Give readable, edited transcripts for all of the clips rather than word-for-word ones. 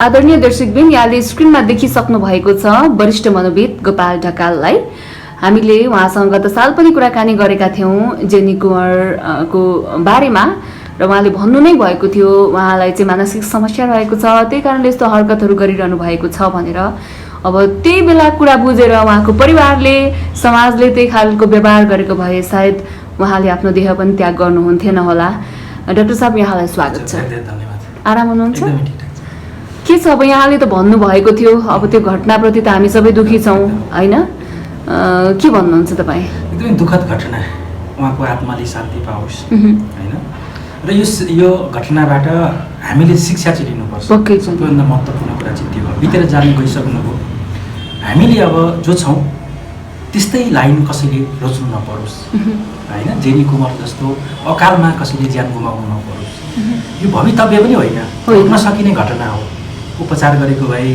आदरणीय दर्शकबिन यहाँले स्क्रिनमा देखिसक्नु भएको छ वरिष्ठ मनोविद गोपाल ढकाललाई। हामीले उहाँसँग गत साल पनि कुराकानी गरेका थियौं जेनी कुँवरको बारेमा र उहाँले भन्नु नै भएको थियो उहाँलाई चाहिँ मानसिक समस्या रहेको छ, त्यही कारणले यस्तो हरकतहरू गरिरहनु भएको छ भनेर। अब त्यही बेला कुरा बुझेर उहाँको परिवारले समाजले त्यही खालको व्यवहार गरेको भए सायद उहाँले आफ्नो देह पनि त्याग गर्नुहुन्थेन होला। डाक्टर साहब यहाँलाई स्वागत छ। आराम हुनुहुन्छ? के छ अब यहाँले त भन्नुभएको थियो, अब त्यो घटनाप्रति त हामी सबै दुखी छौँ होइन, के भन्नुहुन्छ तपाईँ? एकदमै दुःखद घटना, उहाँको आत्माले शान्ति पाओस् होइन। र यो घटनाबाट हामीले शिक्षा चाहिँ लिनुपर्छ। सबैभन्दा महत्त्वपूर्ण कुरा चाहिँ त्यो हो। बितेर जानु गइसक्नुभयो, हामीले अब जो छौँ त्यस्तै लाइन कसैले रोज्नु नपरोस् होइन। जेनी कुँवर जस्तो अकालमा कसैले ज्यान गुमाउनु नपरोस्, यो भवितव्य पनि होइन, हुन सकिने घटना हो। उपचार गरेको भए,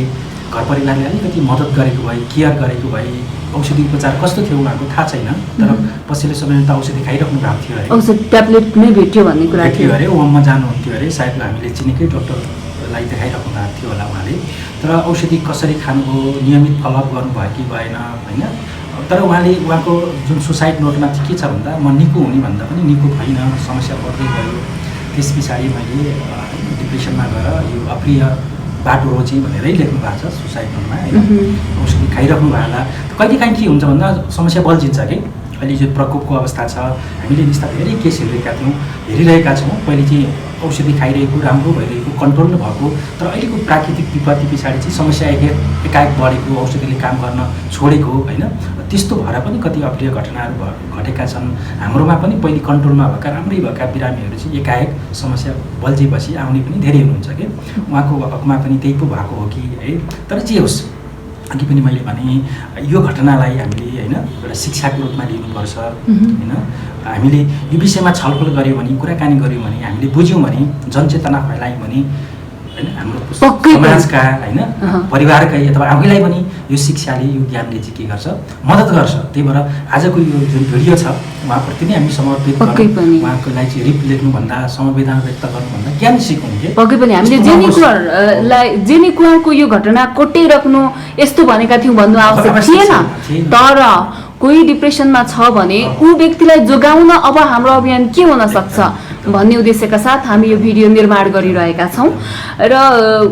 घर परिवारले अलिकति मद्दत गरेको भए, केयर गरेको भए, औषधि उपचार कस्तो थियो उहाँको थाहा छैन, तर पछिल्लो समयमा त औषधि खाइराख्नु भएको थियो अरे, औषधि ट्याब्लेट नै भेट्यो भन्ने कुरा थियो अरे। ओममा जानुहुन्थ्यो अरे, सायद हामीले चिनेकै डक्टरलाई देखाइराख्नु भएको थियो होला उहाँले। तर औषधि कसरी खानुभयो, नियमित फलोअप गर्नुभयो कि भएन होइन। तर उहाँको जुन सुसाइड नोटमा चाहिँ के छ भन्दा म निको हुने भन्दा पनि निको भइन, समस्या बढ्दै गयो। त्यस पछाडि मैले डिप्रेसनमा गएर यो अप्रिय बाटो रोजेँ भनेरै लेख्नु भएको छ सुसाइड नोटमा होइन। औषधि खाइराख्नु भएको होला। कहिलेकाहीँ के हुन्छ भन्दा समस्या बल्झिन्छ कि अहिले जो प्रकोपको अवस्था छ, हामीले यस्ता धेरै केस हेरिरहेका छौँ। पहिले चाहिँ औषधि खाइरहेको, राम्रो भइरहेको, कन्ट्रोल भएको, तर अहिलेको प्राकृतिक विपत्ति पछाडि चाहिँ समस्या एकाएक बढेको, औषधिले काम गर्न छोडेको होइन। त्यस्तो भएर पनि कति अप्रिय घटनाहरू घटेका छन्। हाम्रोमा पनि पहिले कन्ट्रोलमा भएका राम्रै भएका बिरामीहरू चाहिँ एकाएक समस्या बल्झेपछि आउने पनि धेरै हुनुहुन्छ कि। उहाँको हकमा पनि त्यही पो भएको हो कि है। तर जे होस्, अघि पनि मैले भने यो घटनालाई हामीले होइन एउटा शिक्षाको रूपमा लिनुपर्छ होइन। हामीले यो विषयमा छलफल गऱ्यौँ भने, कुराकानी गऱ्यौँ भने, हामीले बुझ्यौँ भने, जनचेतना फैलायौँ भने होइन, हाम्रो समाजका होइन परिवारकै अथवा आफैलाई पनि यो शिक्षाले, यो ज्ञानले चाहिँ के गर्छ, मद्दत गर्छ। त्यही भएर आजको यो जुन भिडियो छ उहाँप्रति नै हामी समर्पित गरौँ। उहाँको लागि चाहिँ रिप लेख्नुभन्दा, समवेदना व्यक्त गर्नुभन्दा ज्ञान सिकौँ कि पक्कै पनि हामीले जेनी कुँवरको यो घटना कोट्याइराख्नु यस्तो भनेका थियौँ भन्नु आवश्यक थिएन। तर कोही डिप्रेसनमा छ भने ऊ व्यक्तिलाई जोगाउन अब हाम्रो अभियान के हुन सक्छ भन्ने उद्देश्यका साथ हामी यो भिडियो निर्माण गरिरहेका छौँ। र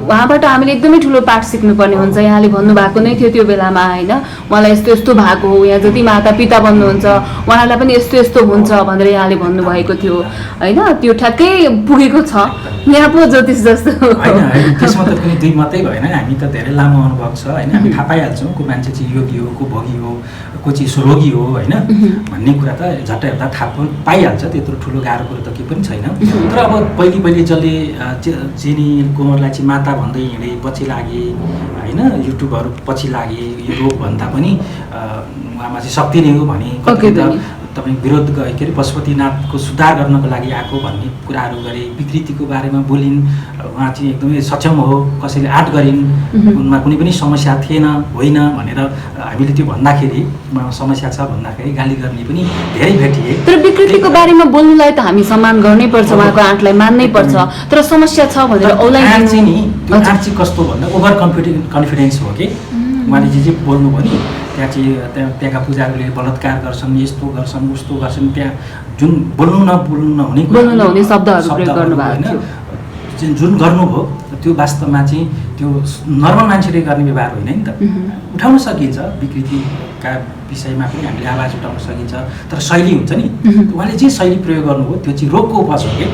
उहाँबाट हामीले एकदमै ठुलो पाठ सिक्नुपर्ने हुन्छ। यहाँले भन्नुभएको नै थियो त्यो बेलामा होइन, मलाई यस्तो यस्तो भएको हो, यहाँ जति माता पिता भन्नुहुन्छ उहाँहरूलाई पनि यस्तो यस्तो हुन्छ भनेर यहाँले भन्नुभएको थियो होइन। त्यो ठ्याक्कै पुगेको छ यहाँ पो ज्योतिष जस्तो होइन। त्यसमा त कुनै दुई मात्रै भएन, हामी त धेरै लामो अनुभव छ होइन। हामी थाहा पाइहाल्छौँ को मान्छे चाहिँ योगी हो, को भोगी हो, को चाहिँ रोगी हो होइन भन्ने कुरा त झट्ट हेर्दा थाहा पाइहाल्छ। त्यत्रो ठुलो गाह्रो कुरो त केही पनि छैन। तर अब पहिले जसले जेनी कुँवरलाई चाहिँ माता भन्दै हिँडे, पछि लागे होइन, युट्युबहरू पछि लागे, यो रोग भन्दा पनि उहाँमा चाहिँ शक्ति नै हो भने तपाईँ विरोध के अरे पशुपतिनाथको सुधार गर्नको लागि आएको भन्ने कुराहरू गरे, विकृतिको बारेमा बोलिन्। उहाँ चाहिँ एकदमै सक्षम हो, कसैले आँट गरिन्, उनमा कुनै पनि समस्या थिएन होइन भनेर हामीले त्यो भन्दाखेरि, समस्या छ भन्दाखेरि गाली गर्ने पनि धेरै भेटिए। तर विकृतिको बारेमा बोल्नुलाई त हामी सम्मान गर्नै पर्छ, उहाँको आँटलाई मान्नै पर्छ। तर समस्या छ भनेर औलाई चाहिँ नि त्यो आँट चाहिँ कस्तो भन्दा ओभर कन्फिडेन्स हो कि उहाँले जे बोल्नुभयो नि, त्यहाँका पुजारीले बलात्कार गर्छन्, यस्तो गर्छन्, उस्तो गर्छन्, त्यहाँ जुन बोल्नु नहुने शब्दहरू प्रयोग गर्नुभएको थियो, जुन गर्नुभयो त्यो वास्तवमा चाहिँ त्यो नर्मल मान्छेले गर्ने व्यवहार होइन नि त। उठाउन सकिन्छ, विकृतिका विषयमा पनि हामीले आवाज उठाउन सकिन्छ, तर शैली हुन्छ नि। उहाँले जे शैली प्रयोग गर्नुभयो त्यो चाहिँ रोगको उपज हो कि।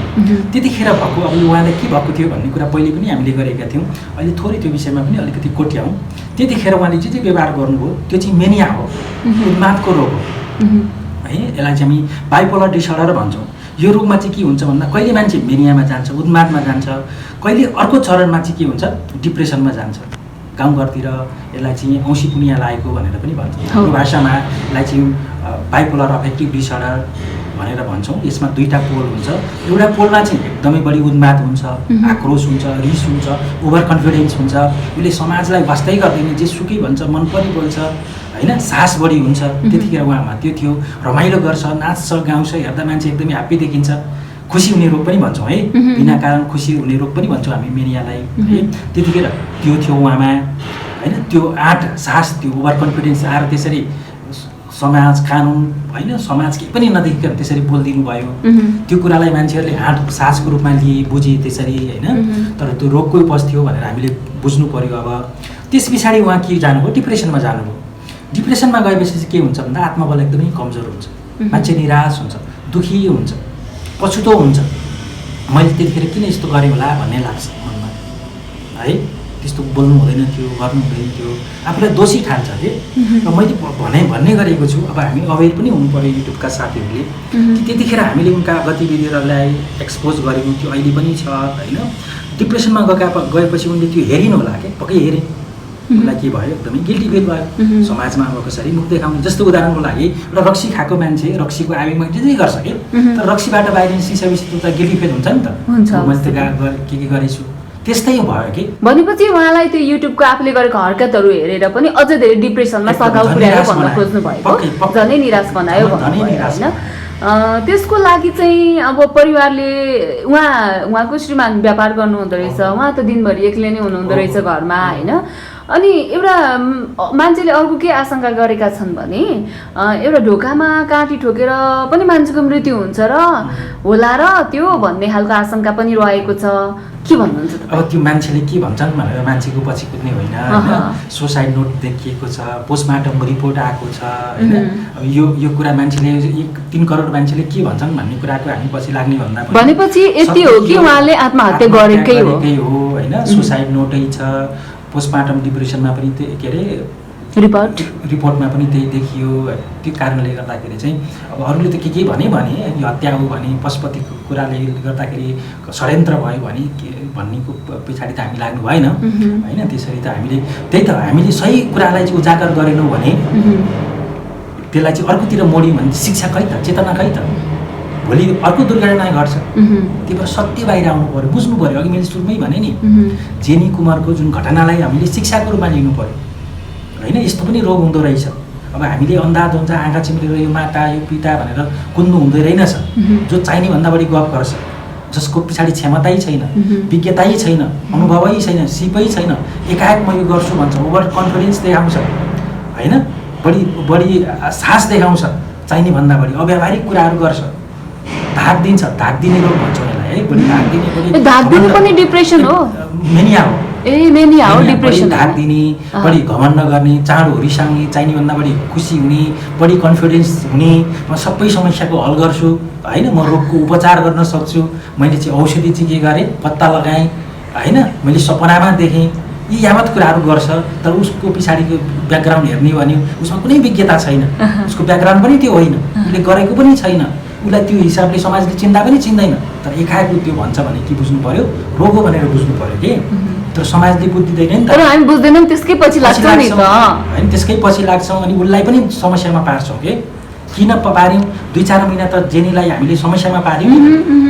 त्यतिखेर भएको अब उहाँले के भएको थियो भन्ने कुरा पहिले पनि हामीले गरेका थियौँ। अहिले थोरै त्यो विषयमा पनि अलिकति कोट्याउँ। त्यतिखेर उहाँले जे व्यवहार गर्नुभयो त्यो चाहिँ मेनिया हो, उन्मादको रोग हो है। यसलाई चाहिँ हामी बाइपोलर डिसअर्डर भन्छौँ। यो रोगमा चाहिँ के हुन्छ भन्दा कहिले मान्छे मेनियामा जान्छ, उन्मादमा जान्छ, कहिले अर्को चरणमा चाहिँ के हुन्छ, डिप्रेसनमा जान्छ। गाउँघरतिर यसलाई चाहिँ औँसी पुनिया लागेको भनेर पनि भन्छ। हाम्रो भाषामा यसलाई चाहिँ बाइपोलर अफेक्टिभ डिसअर्डर भनेर भन्छौँ। यसमा दुईवटा पोल हुन्छ। एउटा पोलमा चाहिँ एकदमै बढी उन्माद हुन्छ, आक्रोश हुन्छ, रिस हुन्छ, ओभर कन्फिडेन्स हुन्छ। यसले समाजलाई वास्तै गर्दैन, जे सुकै भन्छ, मन पनि बोल्छ होइन, साहस बढी हुन्छ। त्यतिखेर उहाँमा त्यो थियो, रमाइलो गर्छ, नाच्छ, गाउँछ, हेर्दा मान्छे एकदमै ह्याप्पी देखिन्छ। खुसी हुने रोग पनि भन्छौँ है, बिना कारण खुसी हुने रोग पनि भन्छौँ हामी मेनियालाई है। त्यतिखेर त्यो थियो उहाँमा होइन, त्यो आँट साहस, त्यो ओभर कन्फिडेन्स आएर त्यसरी समाज कानुन होइन, समाज केही पनि नदेखिकन त्यसरी बोलिदिनु भयो। त्यो कुरालाई मान्छेहरूले आँट साहसको रूपमा लिए, बुझे त्यसरी होइन। तर त्यो रोगको उपज थियो भनेर हामीले बुझ्नु पर्यो। अब त्यस पछाडि उहाँ के जानुभयो, डिप्रेसनमा जानुभयो। डिप्रेसनमा गएपछि चाहिँ के हुन्छ भन्दा आत्मबल एकदमै कमजोर हुन्छ, मान्छे निराश हुन्छ, दुखी हुन्छ, पछुतो हुन्छ। मैले त्यतिखेर किन यस्तो गरेँ होला भन्ने लाग्छ मनमा है। त्यस्तो बोल्नु हुँदैन थियो, गर्नु हुँदैन थियो, आफूलाई दोषी ठान्छ कि। र मैले भन्ने गरेको छु। अब हामी अवेर पनि हुनु पऱ्यो युट्युबका साथीहरूले कि त्यतिखेर हामीले उनका गतिविधिहरूलाई एक्सपोज गरेको त्यो अहिले पनि छ होइन। डिप्रेसनमा गएपछि उनले त्यो हेरिनु होला कि, पक्कै हेरेँ। उसलाई के भयो, एकदमै गिल्टी फिल भयो समाजमा। अब कसरी मुख देखाउने, जस्तो उदाहरणको लागि एउटा रक्सी खाएको मान्छे रक्सीको आवेगमा जे गर्छ कि, तर रक्सीबाट बाहिर निस्किसकेपछि त गिल्टी फिल हुन्छ नि त, मैले त के गरेछु, त्यस्तै भयो कि। भनेपछि उहाँलाई त्यो युट्युबको आफूले गरेको हरकतहरू हेरेर पनि अझ धेरै डिप्रेसनमा सघाउ पुर्यायो भन्न खोज्नु भएको, झनै निराश बनायो भन्नुभयो होइन। त्यसको लागि चाहिँ अब परिवारले उहाँको श्रीमान व्यापार गर्नुहुँदो रहेछ, उहाँ त दिनभरि एक्लै नै हुनुहुँदो रहेछ घरमा होइन। अनि एउटा मान्छेले अर्को के आशंका गरेका छन् भने एउटा ढोकामा काँटी ठोकेर पनि मान्छेको मृत्यु हुन्छ र होला र त्यो भन्ने खालको आशंका पनि रहेको छ। के भन्नुहुन्छ? अब त्यो मान्छेले के भन्छन् भनेर मान्छेको पछि कुद्ने होइन होइन। सुसाइड नोट देखिएको छ, पोस्टमार्टम रिपोर्ट आएको छ होइन। अब यो कुरा मान्छेले 3 करोड मान्छेले के भन्छन् भन्ने कुराको हामी पछि लाग्ने भन्दा भनेपछि यति हो कि उहाँले आत्महत्या गरेकै हो होइन। सुसाइड नोटै छ, पोस्टमार्टम डिप्रेसनमा पनि के अरे रिपोर्टमा पनि त्यही देखियो। त्यो कारणले गर्दाखेरि चाहिँ अब अरूले त के भने यो हत्या हो भने, पशुपतिको कुराले गर्दाखेरि षड्यन्त्र भयो भने भन्नेको पछाडि त हामी लाग्नु भएन होइन। त्यसरी त हामीले हामीले सही कुरालाई चाहिँ उजागर गरेनौँ भने त्यसलाई चाहिँ अर्कोतिर मोड्यौँ भने शिक्षा खै त, चेतना खै त, भोलि अर्को दुर्घटना घट्छ। त्यही भएर सत्य बाहिर आउनु पऱ्यो, बुझ्नु पऱ्यो। अघि मैले सुरुमै भने नि, जेनी कुमारको जुन घटनालाई हामीले शिक्षाको रूपमा लिनु पऱ्यो होइन। यस्तो पनि रोग हुँदो रहेछ। अब हामीले अन्धाधुन्धा आँखा चिम्लेर यो माता यो पिता भनेर कुद्नु हुँदै रहेनछ। जो चाहिने भन्दा बढी गफ गर्छ, जसको पछाडि क्षमतै छैन, विज्ञतै छैन, अनुभवै छैन, सिपै छैन, एकाएक म यो गर्छु भन्छ, ओभर कन्फिडेन्स देखाउँछ होइन, बढी साहस देखाउँछ, चाहिने भन्दा बढी अव्यावहारिक कुराहरू गर्छ, धाक दिन्छ। धाक दिने रोग भन्छौँ यसलाई है। बढी धाक दिने, धाक दिने पनि डिप्रेसन हो, मेनिया हो। मेनिया हो डिप्रेसन। धाक दिने, बढी घमण्ड गर्ने, चाँडो रिसाउने, चाहिने भन्दा बढी खुसी हुने, बढी कन्फिडेन्स हुने, म सबै समस्याको हल गर्छु होइन, म रोगको उपचार गर्न सक्छु, मैले चाहिँ औषधि चाहिँ के गरेँ, पत्ता लगाएँ होइन, मैले सपनामा देखेँ, यी यावत कुराहरू गर्छ। तर उसको पछाडिको ब्याकग्राउन्ड हेर्ने भने उसमा कुनै विज्ञता छैन, उसको ब्याकग्राउन्ड पनि त्यो होइन, उसले गरेको पनि छैन, उसलाई त्यो हिसाबले समाजले चिन्ता पनि चिन्दैन। तर एकाएक त्यो भन्छ भने के बुझ्नु पर्यो, रोग हो भनेर बुझ्नु पर्यो कि। तर समाजले बुझ्दिँदैन नि त, तर हामी बुझ्दैनौँ, त्यसकै पछि लाग्छौँ नि त होइन, त्यसकै पछि लाग्छौँ। अनि उसलाई पनि समस्यामा पार्छौँ कि किन पार्यौँ। 2-4 महिना त जेनीलाई हामीले समस्यामा पार्यौँ।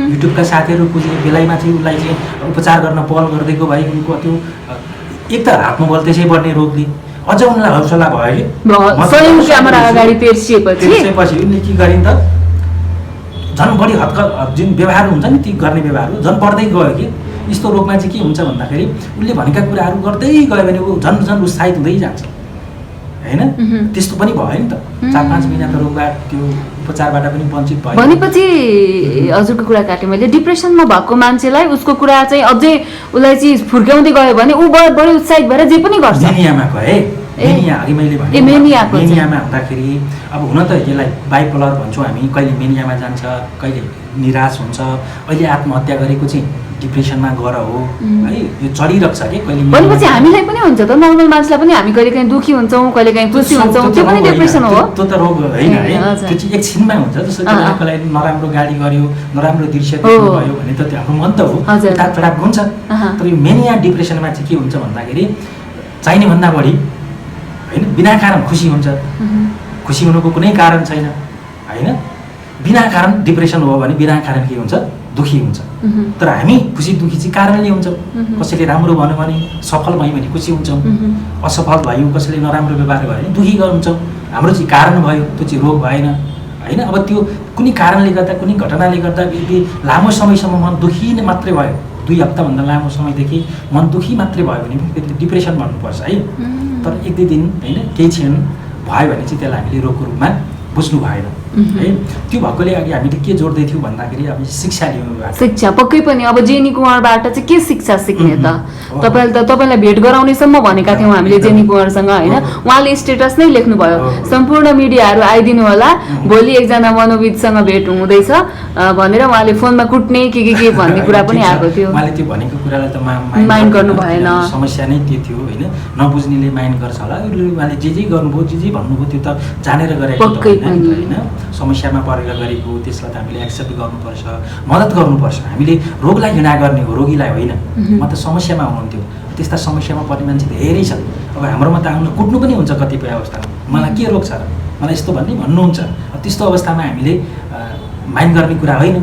युट्युबका साथीहरू पुजे बेलायमा चाहिँ उसलाई चाहिँ उपचार गर्न पहल गरिदिएको भए उनको त्यो एक त आत्मबल त्यसै बढ्ने रोगले अझ उनलाई हौसला भयो कि स्वयं क्यामेरा अगाडि पेर्सिएपछि उनले के गरिन् त, झन् बढी जुन व्यवहार हुन्छ नि ती गर्ने व्यवहारहरू झन् बढ्दै गयो कि। यस्तो रोगमा चाहिँ के हुन्छ भन्दाखेरि उसले भनेका कुराहरू गर्दै गयो भने ऊ झन् उत्साहित हुँदै जान्छ होइन। त्यस्तो पनि भयो नि त। 4-5 महिना त रोगबाट त्यो उपचारबाट पनि वञ्चित भयो। भनेपछि हजुरको कुरा काटेँ मैले, डिप्रेसनमा भएको मान्छेलाई उसको कुरा चाहिँ अझै उसलाई चाहिँ फुर्क्याउँदै गयो भने ऊ बढी उत्साहित भएर जे पनि गर्छ। मेनियामा गए, मेनिया अघि मैले भने मेनियामा हुँदाखेरि अब हुन त यसलाई बाइपोलर भन्छौँ हामी, कहिले मेनियामा जान्छ, कहिले निराश हुन्छ। अहिले आत्महत्या गरेको चाहिँ डिप्रेसनमा गएर हो है, यो चलिरहेको छ कि कहिले। भनेपछि हामीलाई पनि हुन्छ त, नर्मल मान्छेलाई पनि हामी कहिले काहीँ दुखी हुन्छौँ, कहिले काहीँ खुसी हुन्छौँ, त्यो पनि डिप्रेसन हो। त्यो त रोग होइन है, त्यो चाहिँ एकछिनमा हुन्छ। जस्तो कसैलाई नराम्रो गाडी गर्यो, नराम्रो दृश्य देख्नु भयो भने त त्यो हाम्रो मन त हो, उतार चढाव हुन्छ। तर यो मेनिया डिप्रेसनमा चाहिँ के हुन्छ भन्दाखेरि चाहिने भन्दा बढी होइन, बिना कारण खुसी हुन्छ, खुसी हुनुको कुनै कारण छैन होइन। बिना कारण डिप्रेसन हो भने बिना कारण के हुन्छ, दुखी हुन्छ। तर हामी खुसी दुखी चाहिँ कारणले हुन्छौँ। कसैले राम्रो भन्यो भने, सफल भयौँ भने खुसी हुन्छौँ, असफल भयौँ कसैले नराम्रो व्यवहार भयो भने दुखी हुन्छौँ। हाम्रो चाहिँ कारण भयो, त्यो चाहिँ रोग भएन होइन। अब त्यो कुनै कारणले गर्दा कुनै घटनाले गर्दा यदि लामो समयसम्म मन दुखी नै मात्रै भयो, 2 हप्ताभन्दा लामो समयदेखि मन दुखी मात्रै भयो भने फेरि डिप्रेसन भन्नुपर्छ है। तर 1-2 दिन होइन केही क्षण भयो भने चाहिँ त्यसलाई हामीले रोगको रूपमा बुझ्नु भएन है। त्यो भएकोले अघि हामीले के जोड्दै थियौँ भन्दाखेरि अब शिक्षा लिनु, शिक्षा पक्कै पनि। अब जेनी कुँवरबाट चाहिँ के शिक्षा सिक्ने त? तपाईँलाई भेट गराउनेसम्म भनेका थियौँ हामीले जेनी कुँवरसँग होइन। उहाँले स्टेटस नै लेख्नुभयो, सम्पूर्ण मिडियाहरू आइदिनु होला, भोलि एकजना मनोविदसँग भेट हुँदैछ भनेर उहाँले फोनमा कुट्ने के भन्ने कुरा पनि आएको थियो। उहाँले त्यो भनेको कुरालाई त माइन्ड गर्नु भएन। समस्या नै त्यो थियो होइन। नबुझ्नेले माइन्ड गर्छ होला, उहाँले जे गर्नुभयो जे भन्नुभयो त्यो त जानेर गरेको होइन। समस्यामा परेर गरेको त्यसलाई त हामीले एक्सेप्ट गर्नुपर्छ, मद्दत गर्नुपर्छ। हामीले रोगलाई घृणा गर्ने हो, रोगीलाई होइन। म त समस्यामा हुनुहुन्थ्यो, त्यस्ता समस्यामा पर्ने मान्छे धेरै छन्। अब हाम्रोमा त आउनु कुट्नु पनि हुन्छ कतिपय अवस्थामा, मलाई के रोग छ र, मलाई यस्तो भन्नुहुन्छ। त्यस्तो अवस्थामा हामीले माइन्ड गर्ने कुरा होइन,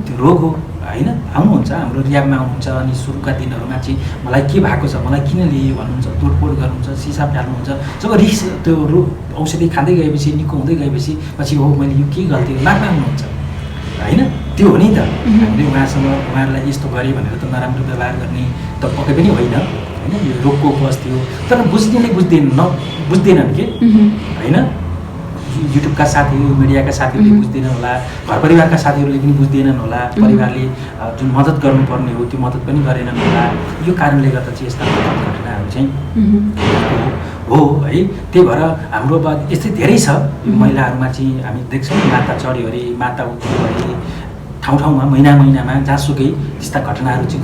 त्यो रोग हो होइन। आउनुहुन्छ हाम्रो रियाबमा आउनुहुन्छ, अनि सुरुका दिनहरूमा चाहिँ मलाई के भएको छ, मलाई किन लिए भन्नुहुन्छ, तोडफोड गर्नुहुन्छ, सिसा फाल्नुहुन्छ। जब रिस त्यो औषधि खाँदै गएपछि, निको हुँदै गएपछि पछि हो मैले यो के गल्ती लाग्न आउनुहुन्छ होइन। त्यो हो नि त, हामीले उहाँहरूलाई यस्तो गरेँ भनेर त नराम्रो व्यवहार गर्ने त पक्कै पनि होइन होइन। यो रोगको उपज थियो, तर बुझ्नेले बुझ्दैनन् के होइन। युट्युबका साथीहरू, मिडियाका साथीहरूले बुझ्दैनन् होला, घर परिवारका साथीहरूले पनि बुझ्दैनन् होला, परिवारले जुन मद्दत गर्नुपर्ने हो त्यो मद्दत पनि गरेनन् होला। यो कारणले गर्दा चाहिँ यस्ता घटनाहरू चाहिँ हो है। त्यही भएर हाम्रो यस्तै धेरै छ महिलाहरूमा चाहिँ हामी देख्छौँ, माता चढ्यो अरे, माता उठ्यो अरे, ठाउँ-ठाउँमा महिनामा जहाँसुकै त्यस्ता घटनाहरू चाहिँ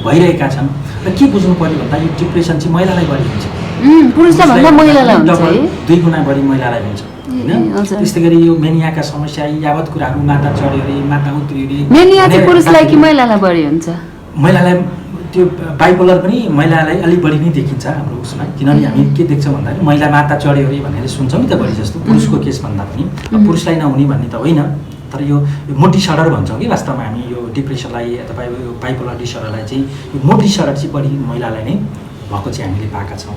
भइरहेका छन्। र के बुझ्नु पर्यो भन्दा यो डिप्रेसन चाहिँ महिलालाई बढी हुन्छ, पुरुषलाई महिलालाई हुन्छ है, 2 गुणा बढी महिलालाई हुन्छ होइन। त्यस्तै गरी यो मेनियाका समस्या यावत कुराहरू, माता चढ्यो अरे, माता उत्रियो अरे, मेनिया चाहिँ पुरुषलाई कि महिलालाई बढी हुन्छ? महिलालाई त्यो बाइपोलर पनि महिलालाई अलिक बढी नै देखिन्छ हाम्रो उसमा। किनभने हामी के देख्छौँ भन्दाखेरि महिला माता चढ्यो अरे भनेर सुन्छौँ नि त बढी जस्तो, पुरुषको केस भन्दा पनि। पुरुषलाई नहुने भन्ने त होइन, तर यो मोड डिसअर्डर भन्छौँ कि वास्तवमा हामी यो डिप्रेसनलाई अथवा यो बाइपोलर डिसअर्डरलाई चाहिँ यो मोड डिसअर्डर चाहिँ बढी महिलालाई नै भएको चाहिँ हामीले पाएका छौँ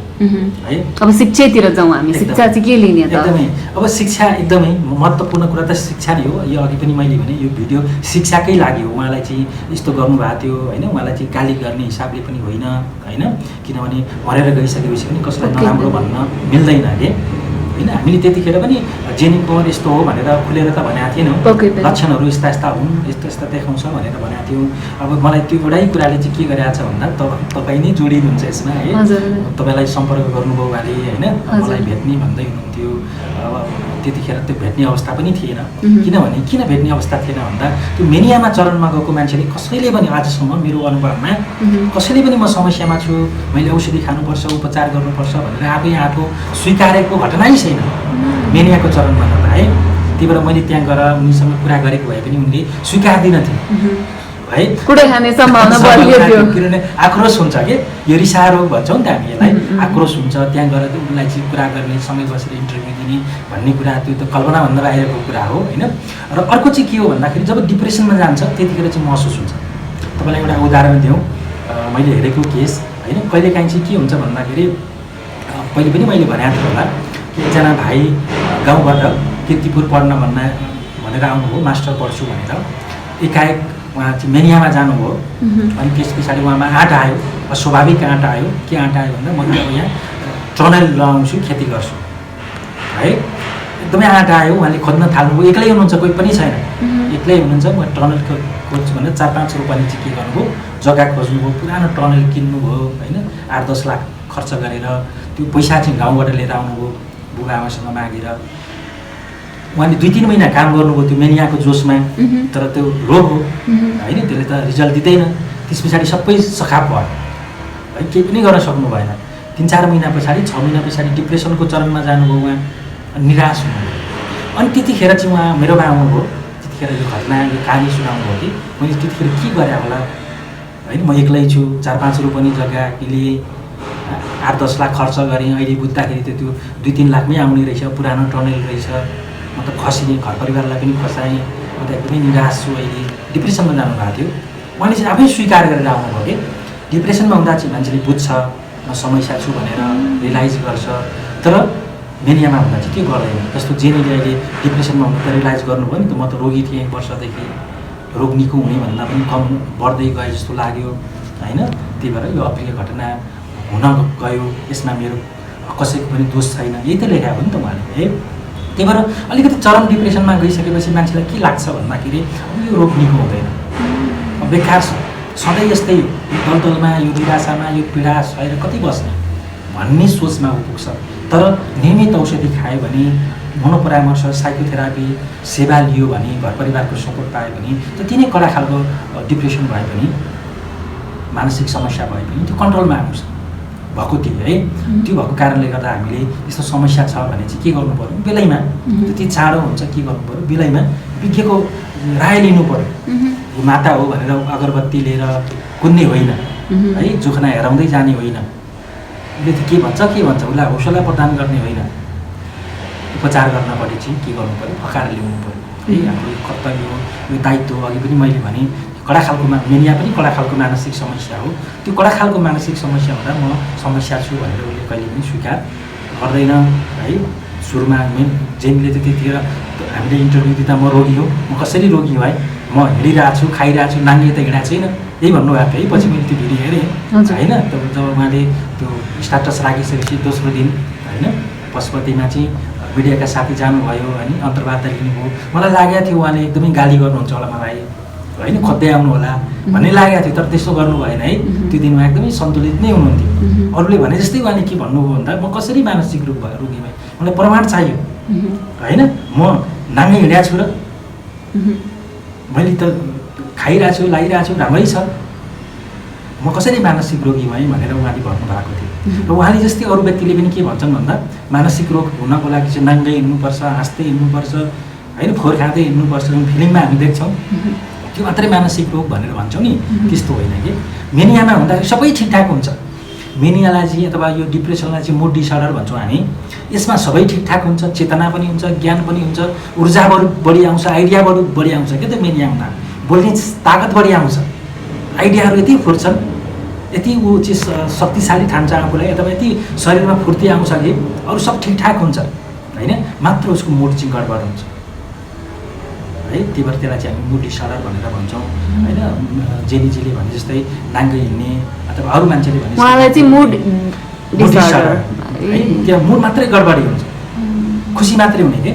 है। अब शिक्षातिर जाउँ हामी, शिक्षा चाहिँ के लिने त? एकदमै अब शिक्षा एकदमै महत्त्वपूर्ण कुरा त शिक्षा नै हो। यो अघि पनि मैले भने यो भिडियो शिक्षाकै लागि हो। उहाँलाई चाहिँ यस्तो गर्नुभएको थियो होइन, उहाँलाई चाहिँ गाली गर्ने हिसाबले पनि होइन होइन। किनभने मरेर गइसकेपछि पनि कसैलाई नराम्रो भन्न मिल्दैन के होइन। हामीले त्यतिखेर पनि जेनी कुँवर यस्तो हो भनेर खुलेर त भनेको थिएनौँ, लक्षणहरू यस्ता हुन्, यस्तो देखाउँछ भनेर भनेको थियौँ। अब मलाई त्यो एउटै कुराले चाहिँ के गरिरहेको छ भन्दा तपाईँ नै जोडिनुहुन्छ यसमा है। तपाईँलाई सम्पर्क गर्नुभयो उहाँले होइन, मलाई भेट्ने भन्दै हुनुहुन्थ्यो। अब त्यतिखेर त्यो भेट्ने अवस्था पनि थिएन। किनभने किन भेट्ने अवस्था थिएन भन्दा त्यो मेनियामा चरणमा गएको मान्छेले कसैले पनि आजसम्म मेरो अनुभवमा कसैले पनि म समस्यामा छु, मैले औषधि खानुपर्छ, उपचार गर्नुपर्छ भनेर आफै आफू स्वीकारेको घटनै छैन मेनियाको चरणमा त है। त्यही भएर मैले त्यहाँ गएर उनीसँग कुरा गरेको भए पनि उनले स्वीकार्दिनथे है। कुरै खाने सम्भावना बढियो थियो, किनभने आक्रोश हुन्छ कि यो रिसारो भन्छौँ नि त हामी यसलाई, आक्रोश हुन्छ। त्यहाँ गएर चाहिँ उनलाई चाहिँ कुरा गर्ने, समय बसेर इन्टरभ्यू दिने भन्ने कुरा त्यो त कल्पनाभन्दा बाहिरको कुरा हो होइन। र अर्को चाहिँ के हो भन्दाखेरि जब डिप्रेसनमा जान्छ त्यतिखेर चाहिँ महसुस हुन्छ। तपाईँलाई एउटा उदाहरण दिउँ, मैले हेरेको केस होइन। कहिलेकाहीँ चाहिँ के हुन्छ भन्दाखेरि पहिले पनि मैले भनेको थिएँ होला, एकजना भाइ गाउँबाट किर्तिपुर पढ्न भनेर आउनुभयो, मास्टर पढ्छु भनेर। एकाएक उहाँ चाहिँ मेनियामा जानुभयो, अनि त्यस पछाडि उहाँमा आँट आयो, स्वाभाविक आँट आयो। के आँट आयो भन्दा म अब यहाँ टनल लगाउँछु, खेती गर्छु है, एकदमै आँट आयो। उहाँले खोज्न थाल्नुभयो, एक्लै हुनुहुन्छ, कोही पनि छैन, एक्लै हुनुहुन्छ। म टनल खोज्छु भनेर 4-5 रुपियाँ चाहिँ के गर्नुभयो, जग्गा खोज्नुभयो, पुरानो टनल किन्नुभयो होइन। 8-10 लाख खर्च गरेर त्यो पैसा चाहिँ गाउँबाट लिएर आउनुभयो बुबा आमासँग मागेर। उहाँले 2-3 महिना काम गर्नुभयो त्यो मेनियाको जोसमा, तर त्यो रोग हो होइन, त्यसले त रिजल्ट दिँदैन। त्यस पछाडि सबै सखाप भयो है, केही पनि गर्न सक्नु भएन। 3-4 महिना पछाडि, 6 महिना पछाडि डिप्रेसनको चरणमा जानुभयो उहाँ, अनि निराश हुनुभयो। अनि त्यतिखेर चाहिँ उहाँ मेरोमा आउनुभयो, त्यतिखेर यो घटना यो कहानी सुनाउनुभयो कि मैले त्यतिखेर के गरेँ होला होइन। म एक्लै छु, 4-5 रुपियाँ जग्गा लिए, 8-10 लाख खर्च गरेँ, अहिले बुझ्दाखेरि त त्यो 2-3 लाखमै आउने रहेछ, पुरानो टनल रहेछ। म त खसिएँ, घर परिवारलाई पनि खसाएँ, म त एकदमै निराश छु, अहिले डिप्रेसनमा जानुभएको थियो। उहाँले चाहिँ आफै स्वीकार गरेर आउनुभयो कि डिप्रेसनमा हुँदा चाहिँ मान्छेले बुझ्छ म समस्या छु भनेर, रियलाइज गर्छ। तर मेनियामा हुँदा चाहिँ के गर्दैन। जस्तो जेनीले अहिले डिप्रेसनमा हुँदा त रियलाइज गर्नुभयो नि त, म त रोगी थिएँ वर्षदेखि, रोग निको हुने भन्दा पनि कम बढ्दै गए जस्तो लाग्यो होइन। त्यही भएर यो अप्रिय घटना हुन गयो, यसमा मेरो कसैको पनि दोष छैन, यही त लेखाएको नि त उहाँले है। त्यही भएर अलिकति चरम डिप्रेसनमा गइसकेपछि मान्छेलाई के लाग्छ भन्दाखेरि यो रोग निको हुँदैन, बेकार छ, सधैँ यस्तै दलदलमा यो निराशामा यो पीडा सहेर कति बस्ने भन्ने सोचमा ऊ पुग्छ। तर नियमित औषधि खायो भने, मनोपरामर्श, साइकोथेरापी सेवा लियो भने, घर परिवारको सपोर्ट पायो भने त्यति नै कडा खालको डिप्रेसन भए पनि, मानसिक समस्या भए पनि त्यो कन्ट्रोलमा आउँछ भएको थियो है। त्यो भएको कारणले गर्दा हामीले यस्तो समस्या छ भने चाहिँ के गर्नु पऱ्यो, बेलैमा त्यति चाँडो हुन्छ के गर्नु पऱ्यो, बेलैमा विज्ञको राय लिनु पऱ्यो। यो माता हो भनेर अगरबत्ती लिएर कुन्ने होइन है, जोखना हेराउँदै जाने होइन, उसले त के भन्छ उसलाई हौसला प्रदान गर्ने होइन। उपचार गर्नपट्टि चाहिँ के गर्नु पऱ्यो, फकाएर ल्याउनु पऱ्यो है। हाम्रो यो कर्तव्य हो, यो दायित्व हो। अघि पनि मैले भने कडा खालको मेनिया पनि कडा खालको मानसिक समस्या हो। त्यो कडा खालको मानसिक समस्या हुँदा म समस्या छु भनेर उसले कहिले पनि स्वीकार गर्दैन है। सुरुमा जेनले त त्यतिखेर हामीले इन्टरभ्यू दिँदा म रोगी हो, म कसरी रोगी हो है, म हिँडिरहेको छु, खाइरहेको छु, नाङ्गे त हिँडेको छैन, यही भन्नुभएको है। पछि मैले त्यो भिडियो हेरेँ होइन। तब जब उहाँले त्यो स्टाटस राखिसकेपछि दोस्रो दिन होइन पशुपतिमा चाहिँ मिडियाका साथी जानुभयो होइन, अन्तर्वार्ता लिनुभयो। मलाई लागेको थियो उहाँले एकदमै गाली गर्नुहुन्छ होला मलाई होइन, खोज्दै आउनु होला भन्ने लागेको थियो, तर त्यस्तो गर्नु भएन है। त्यो दिनमा एकदमै सन्तुलित नै हुनुहुन्थ्यो। अरूले भने जस्तै उहाँले के भन्नुभयो भन्दा म कसरी मानसिक रोग भयो, रोगी भएँ, मलाई प्रमाण चाहियो होइन। म नाङ्गे हिँडेको छु र मैले त खाइरहेको छु, लागिरहेको छु, राम्रै छ, म कसरी मानसिक रोगी भएँ भनेर उहाँले भन्नुभएको थियो। र उहाँले जस्तै अरू व्यक्तिले पनि के भन्छन् भन्दा मानसिक रोग हुनको लागि चाहिँ नाङ्गै हिँड्नुपर्छ, हाँस्दै हिँड्नुपर्छ होइन, फोहोर खाँदै हिँड्नुपर्छ, फिल्ममा हामी देख्छौँ, त्यो मात्रै मानसिक रोग भनेर भन्छौँ नि, त्यस्तो होइन कि। मेनियामा हुँदाखेरि सबै ठिकठाक हुन्छ। मेनियालाई चाहिँ अथवा यो डिप्रेसनलाई चाहिँ मुड डिसअर्डर भन्छौँ हामी। यसमा सबै ठिकठाक हुन्छ, चेतना पनि हुन्छ, ज्ञान पनि हुन्छ, ऊर्जा बढी आउँछ, आइडिया बढी आउँछ क्या त। मेनिया हुँदा बोल्ने ताकत बढी आउँछ, आइडियाहरू यति फुर्छन्, यति ऊ चाहिँ शक्तिशाली ठान्छ आफूलाई, अथवा यति शरीरमा फुर्ती आउँछ कि अरू सब ठिकठाक हुन्छ होइन, मात्र उसको मुड चाहिँ गडबड हुन्छ है। त्यही भएर त्यसलाई चाहिँ हामी मुड डिसअर्डर भनेर भन्छौँ होइन। जेनीजीले भने जस्तै नाङ्गै हिँड्ने अथवा अरू मान्छेले भने उहाँलाई चाहिँ मुड डिसअर्डर है, त्यहाँ मुड मात्रै गडबडी हुन्छ, खुसी मात्रै हुने के,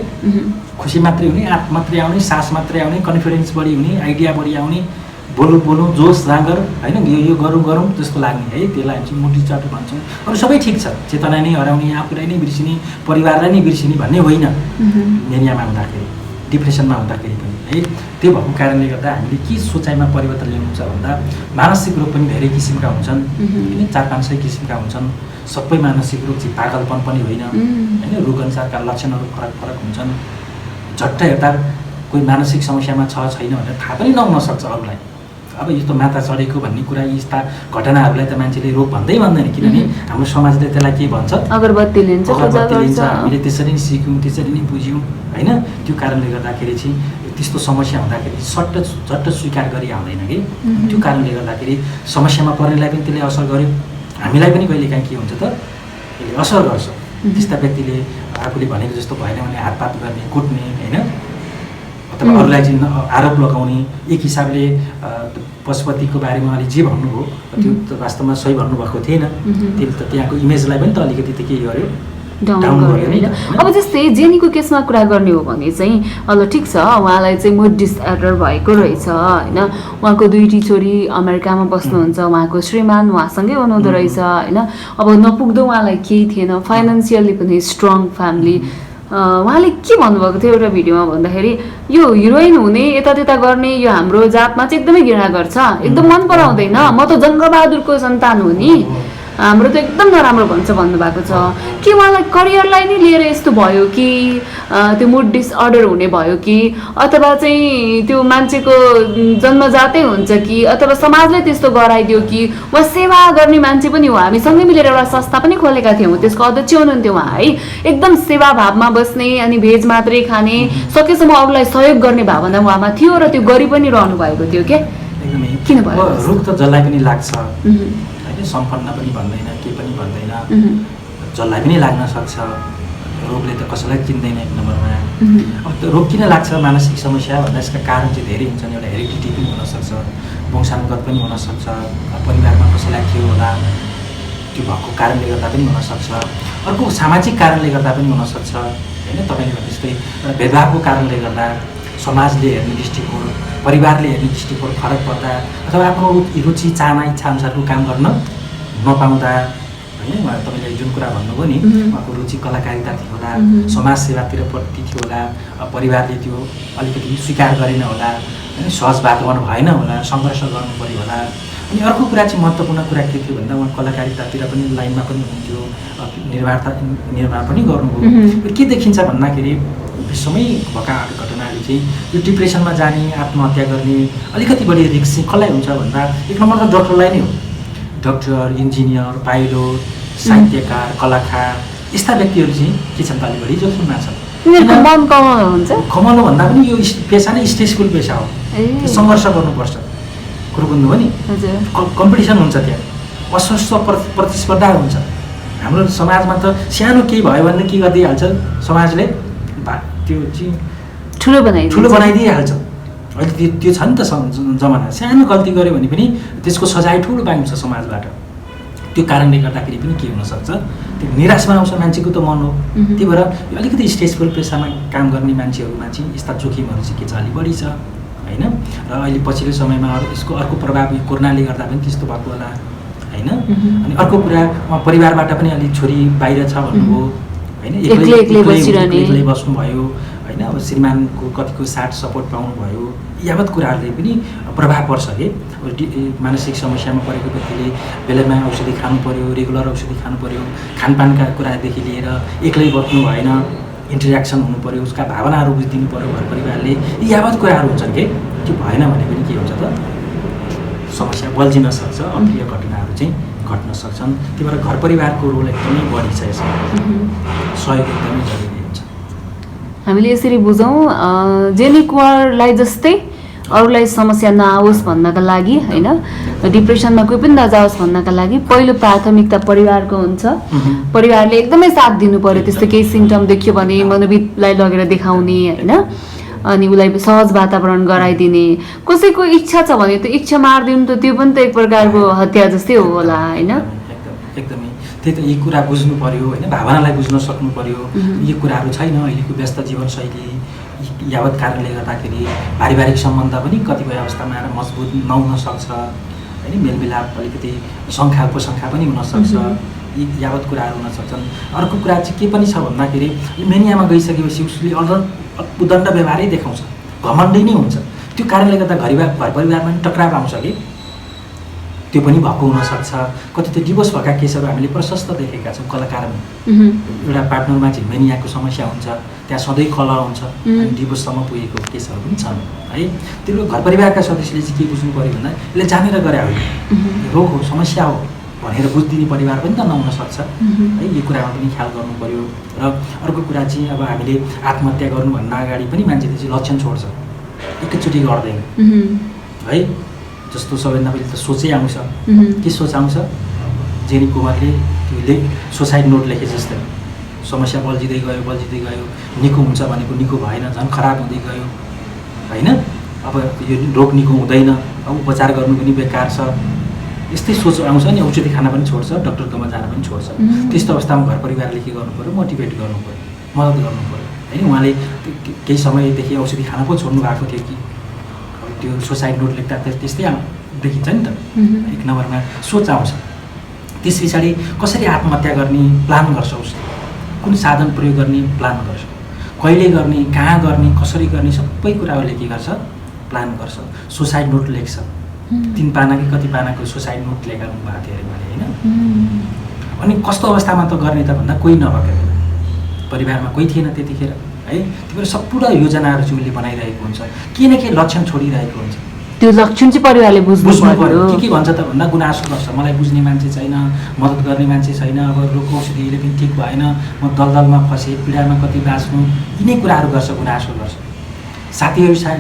खुसी मात्रै हुने, आँट मात्रै आउने, सास मात्रै आउने, कन्फिडेन्स बढी हुने, आइडिया बढी आउने, बोल्नु जोस जाँगर होइन, यो गरौँ जस्तो लाग्ने है। त्यसलाई हामी चाहिँ मुड डिसअर्डर भन्छौँ। अरू सबै ठिक छ, चेतना नै हराउने, आफूलाई नै बिर्सिने, परिवारलाई नै बिर्सिने भन्ने होइन मेनियामा हुँदाखेरि, डिप्रेसनमा हुँदाखेरि पनि है। त्यो भएको कारणले गर्दा हामीले के सोचाइमा परिवर्तन ल्याउनु छ भन्दा मानसिक रोग पनि धेरै किसिमका हुन्छन् होइन, 400-500 किसिमका हुन्छन्। सबै मानसिक रोग चाहिँ पागलपन पनि होइन होइन, रोग अनुसारका लक्षणहरू फरक फरक हुन्छन्। झट्ट हेर्दा कोही मानसिक समस्यामा छ छैन भनेर थाहा पनि नहुन सक्छ अरूलाई। अब यस्तो माथा चढेको भन्ने कुरा, यस्ता घटनाहरूलाई त मान्छेले रोग भन्दैन, किनभने हाम्रो समाजले त्यसलाई के भन्छ, अगरबत्ती लिन्छ, हामीले त्यसरी नै सिक्यौँ, त्यसरी नै बुझ्यौँ होइन। त्यो कारणले गर्दाखेरि चाहिँ त्यस्तो समस्या हुँदाखेरि झट्ट स्वीकार गरी आउँदैन कि। त्यो कारणले गर्दाखेरि समस्यामा पर्नेलाई पनि त्यसले असर गर्यो, हामीलाई पनि कहिलेकाहीँ के हुन्छ त यसले असर गर्छ। त्यस्ता व्यक्तिले आफूले भनेको जस्तो भएन भने हातपात गर्ने, कुट्ने होइन, अथवा अरूलाई चाहिँ आरोप लगाउने। एक हिसाबले पशुपतिको बारेमा अहिले जे भन्नुभयो त्यो त वास्तवमा सही भन्नुभएको थिएन, त्यसले त त्यहाँको इमेजलाई पनि त अलिकति त के गर्यो, डाउन गर्यो होइन। अब जस्तै जेनीको केसमा कुरा गर्ने हो भने चाहिँ ल ठिक छ, उहाँलाई चाहिँ मुड डिसअर्डर भएको रहेछ होइन, उहाँको 2टी छोरी अमेरिकामा बस्नुहुन्छ, उहाँको श्रीमान उहाँसँगै हुनुहुँदो रहेछ होइन। अब नपुग्दो उहाँलाई केही थिएन, फाइनेन्सियली पनि स्ट्रङ फ्यामिली। उहाँले के भन्नुभएको थियो एउटा भिडियोमा भन्दाखेरि, यो हिरोइन हुने, यतात्यता गर्ने यो हाम्रो जातमा चाहिँ एकदमै घृणा गर्छ, एकदम मन पराउँदैन, म त जङ्गबहादुरको सन्तान हो नि, हाम्रो त एकदम नराम्रो भन्छ भन्नुभएको छ। के उहाँलाई करियरलाई नै लिएर यस्तो भयो कि त्यो मुड डिसअर्डर हुने भयो कि, अथवा चाहिँ त्यो मान्छेको जन्मजातै हुन्छ कि, अथवा समाजले त्यस्तो गराइदियो कि, वा सेवा गर्ने मान्छे पनि हो। हामी सँगै मिलेर एउटा संस्था पनि खोलेका थियौँ, त्यसको अध्यक्ष हुनुहुन्थ्यो उहाँ है। एकदम सेवा भावमा बस्ने अनि भेज मात्रै खाने, सकेसम्म अरूलाई सहयोग गर्ने भावना उहाँमा थियो र त्यो गरि पनि रहनु भएको थियो के। किन भयो? रोग त जसलाई पनि लाग्छ, सम्पन्न पनि भन्दैन, के पनि भन्दैन, जसलाई पनि लाग्न सक्छ। रोगले त कसैलाई चिन्दैन एक नम्बरमा। अब त्यो रोग किन लाग्छ मानसिक समस्या भन्दा यसका कारण चाहिँ धेरै हुन्छन्। एउटा हेरिडिटी पनि हुनसक्छ, वंशानुगत पनि हुनसक्छ, परिवारमा कसैलाई थियो होला त्यो भएको कारणले गर्दा पनि हुनसक्छ, अर्को सामाजिक कारणले गर्दा पनि हुनसक्छ होइन। तपाईँले भने जस्तै एउटा भेदभावको कारणले गर्दा, समाजले हेर्ने दृष्टिकोण, परिवारले हेर्ने दृष्टिकोण फरक पर्दा, अथवा आफ्नो रुचि चाहना इच्छा अनुसारको काम गर्न नपाउँदा होइन। तपाईँले जुन कुरा भन्नुभयो नि, उहाँको रुचि कलाकारिता थियो होला, समाज सेवातिर प्रति थियो होला, परिवारले त्यो अलिकति स्वीकार गरेन होला होइन, सहज वातावरण भएन होला, सङ्घर्ष गर्नु पऱ्यो होला। अनि अर्को कुरा चाहिँ महत्त्वपूर्ण कुरा के थियो भन्दा उहाँ कलाकारितातिर पनि लाइनमा पनि हुनुहुन्थ्यो, निर्माण पनि गर्नुभयो। के देखिन्छ भन्दाखेरि विश्वमै भएका घटनाले चाहिँ यो डिप्रेसनमा जाने, आत्महत्या गर्ने अलिकति बढी रिस्क चाहिँ कसलाई हुन्छ भन्दा एक नम्बर त डक्टरलाई नै हो। डक्टर, इन्जिनियर, पाइलट, साहित्यकार, कलाकार यस्ता व्यक्तिहरू चाहिँ के छन् त अलि बढी जोखिममा छन्। कमाउनु भन्दा पनि यो पेसा नै स्ट्रेसफुल पेसा हो, सङ्घर्ष गर्नुपर्छ। कुरो बुझ्नुभयो नि, कम्पिटिसन हुन्छ, त्यहाँ अस्वस्थ प्रतिस्पर्धा हुन्छ। हाम्रो समाजमा त सानो केही भयो भने के गरिदिइहाल्छ समाजले, त्यो चाहिँ ठुलो बनाइदिइहाल्छ। अहिले त्यो छ नि त जमाना, सानो गल्ती गऱ्यो भने पनि त्यसको सजाय ठुलो पाइन्छ समाजबाट। त्यो कारणले गर्दाखेरि पनि के हुनसक्छ, त्यो निराशमा आउँछ मान्छेको त मन हो। त्यही भएर अलिकति स्ट्रेसफुल पेसामा काम गर्ने मान्छेहरूमा चाहिँ यस्ता जोखिमहरू चाहिँ के छ अलि बढी छ होइन। र अहिले पछिल्लो समयमा यसको अर्को प्रभाव यो कोरोनाले गर्दा पनि त्यस्तो भएको होला होइन। अनि अर्को कुरा उहाँ परिवारबाट पनि अलिक छोरी बाहिर छ भन्नुभयो होइन, एक्लै बस्नुभयो होइन। अब श्रीमानको कतिको साथ सपोर्ट पाउनुभयो, यावत कुराहरूले पनि प्रभाव पर्छ कि मानसिक समस्यामा परेको व्यक्तिले बेलामा औषधि खानु पऱ्यो, रेगुलर औषधि खानु पऱ्यो, खानपानका कुरादेखि लिएर एक्लै बस्नु भएन, इन्टरेक्सन हुनु पऱ्यो, उसका भावनाहरू बुझिदिनु पऱ्यो घर परिवारले, यी यावत कुराहरू हुन्छन् कि त्यो भएन भने पनि के हुन्छ त समस्या बल्झिन सक्छ, अप्रिय घटनाहरू चाहिँ घट्न सक्छन्। त्यही भएर घर परिवारको रोल एकदमै बढी छ यसमा, सहयोग एकदमै जरुरी हुन्छ। हामीले यसरी बुझौँ जेनी कुँवरलाई जस्तै अरूलाई समस्या नआओस् भन्नका लागि होइन, डिप्रेसनमा कोही पनि नजाओस् भन्नका लागि पहिलो प्राथमिकता परिवारको हुन्छ। परिवारले एकदमै साथ दिनु पर्यो। त्यस्तो केही सिम्टम देखियो भने मनोविदलाई लगेर देखाउने होइन, अनि उसलाई सहज वातावरण गराइदिने। कसैको इच्छा छ भने त इच्छा मारिदिनु त त्यो पनि त एक प्रकारको हत्या जस्तै हो होला होइन। एकदमै त्यही त, यी कुरा बुझ्नु पर्यो होइन, भावनालाई बुझ्न सक्नु पर्यो। यी कुराहरू छैन अहिलेको व्यस्त जीवनशैली यावत कारणले गर्दाखेरि पारिवारिक सम्बन्ध पनि कतिपय अवस्थामा आएर मजबुत नहुन सक्छ होइन, मेलमिलाप अलिकति शङ्का उपशङ्का पनि हुनसक्छ, यी यावत कुराहरू हुन सक्छन्। अर्को कुरा चाहिँ के पनि छ भन्दाखेरि मेनियामा गइसकेपछि उसले उदण्ड व्यवहारै देखाउँछ, घमण्डी नै हुन्छ। त्यो कारणले गर्दा घर परिवारमा पनि टक्राव आउँछ कि त्यो पनि भएको हुनसक्छ। कति त डिभोर्स भएका केसहरू हामीले प्रशस्त देखेका छौँ कलाकारमा। एउटा पार्टनरमा चाहिँ मेनियाको समस्या हुन्छ, त्यहाँ सधैँ कलह हुन्छ, अनि डिभोर्ससम्म पुगेको केसहरू पनि छन् है। त्यो घर परिवारका सदस्यले चाहिँ के बुझ्नु पऱ्यो भन्दा यसले जानेर गरे हो, रोग हो, समस्या हो भनेर बुझिदिने परिवार पनि त नहुन सक्छ है। यो कुरामा पनि ख्याल गर्नु पऱ्यो। र अर्को कुरा चाहिँ अब हामीले आत्महत्या गर्नुभन्दा अगाडि पनि मान्छेले चाहिँ लक्षण छोड्छ, एकैचोटि गर्दैन है। जस्तो सबैभन्दा पहिले त सोचै आउँछ, के सोच आउँछ, जेनी कुँवरले त्यो सुसाइड नोट लेखे जस्तै समस्या बल्झिँदै गयो, निको हुन्छ भनेको निको भएन, झन् खराब हुँदै गयो होइन। अब यो रोग निको हुँदैन, अब उपचार गर्नु पनि बेकार छ, यस्तै सोच आउँछ नि। औषधि खाना पनि छोड्छ, डक्टरकोमा जान पनि छोड्छ। त्यस्तो अवस्थामा घर परिवारले के गर्नु पऱ्यो, मोटिभेट गर्नु पऱ्यो, मद्दत गर्नु पऱ्यो होइन। उहाँले केही समयदेखि औषधि खाना पो छोड्नु भएको थियो कि त्यो सुसाइड नोट लेख्दा त्यस्तै देखिन्छ नि त। एक नम्बरमा सोच आउँछ। त्यस पछाडि कसरी आत्महत्या गर्ने प्लान गर्छ, उसले कुन साधन प्रयोग गर्ने प्लान गर्छ, कहिले गर्ने, कहाँ गर्ने, कसरी गर्ने, सबै कुराहरूले के गर्छ प्लान गर्छ। सुसाइड नोट लेख्छ, 3 पाना कि कति पानाको सुसाइड नोट लेखाउनु भएको थियो अरे मैले होइन। अनि कस्तो अवस्थामा त गर्ने त भन्दा कोही नभएको बेला, परिवारमा कोही थिएन त्यतिखेर है। त्यो भएर सब पुरा योजनाहरू चाहिँ उसले बनाइरहेको हुन्छ, के न के लक्षण छोडिरहेको हुन्छ। त्यो लक्षण चाहिँ परिवारले बुझ्नु पर्यो। के भन्छ त भन्दा गुनासो गर्छ, मलाई बुझ्ने मान्छे छैन, मद्दत गर्ने मान्छे छैन, अब रोगको औषधिले पनि ठिक भएन, म दलदलमा फसेँ, पीडामा कति बाँच्नु, यिनै कुराहरू गर्छ, गुनासो गर्छ।